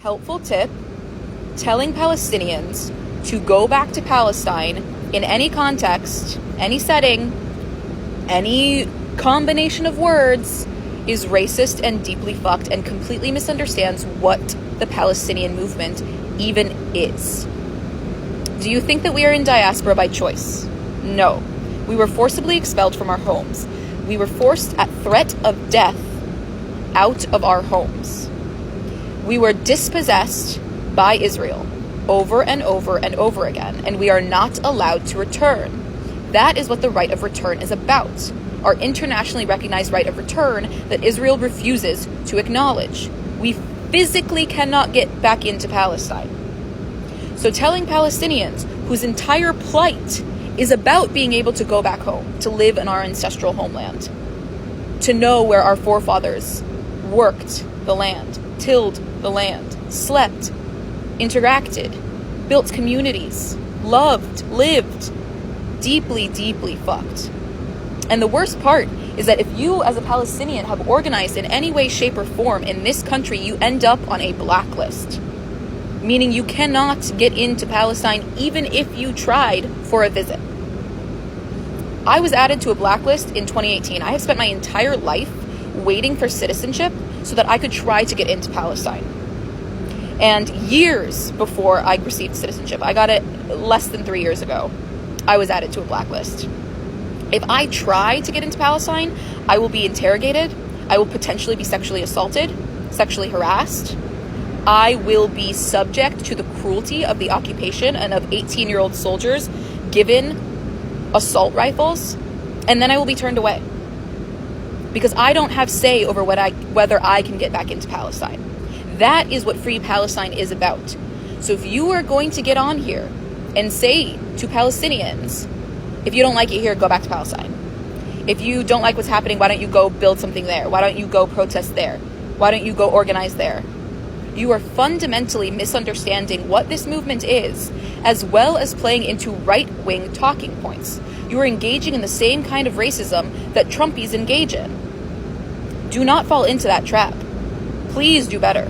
Helpful tip: telling Palestinians to go back to Palestine in any context, any setting, any combination of words is racist and deeply fucked and completely misunderstands what the Palestinian movement even is. Do you think that we are in diaspora by choice? No. We were forcibly expelled from our homes. We were forced at threat of death out of our homes. We were dispossessed by Israel over and over and over again, and we are not allowed to return. That is what the right of return is about. Our internationally recognized right of return that Israel refuses to acknowledge. We physically cannot get back into Palestine. So telling Palestinians whose entire plight is about being able to go back home, to live in our ancestral homeland, to know where our forefathers worked the land, tilled the land, slept, interacted, built communities, loved, lived, deeply, deeply fucked. And the worst part is that if you as a Palestinian have organized in any way, shape, or form in this country, you end up on a blacklist, meaning you cannot get into Palestine even if you tried for a visit. I was added to a blacklist in 2018. I have spent my entire life waiting for citizenship so that I could try to get into Palestine. And years before I received citizenship, I got it less than 3 years ago, I was added to a blacklist. If I try to get into Palestine, I will be interrogated. I will potentially be sexually assaulted, sexually harassed. I will be subject to the cruelty of the occupation and of 18-year-old soldiers given assault rifles, and then I will be turned away because I don't have say over whether I can get back into Palestine. That is what Free Palestine is about. So if you are going to get on here and say to Palestinians, if you don't like it here, go back to Palestine. If you don't like what's happening, why don't you go build something there? Why don't you go protest there? Why don't you go organize there? You are fundamentally misunderstanding what this movement is, as well as playing into right-wing talking points. You are engaging in the same kind of racism that Trumpies engage in. Do not fall into that trap. Please do better.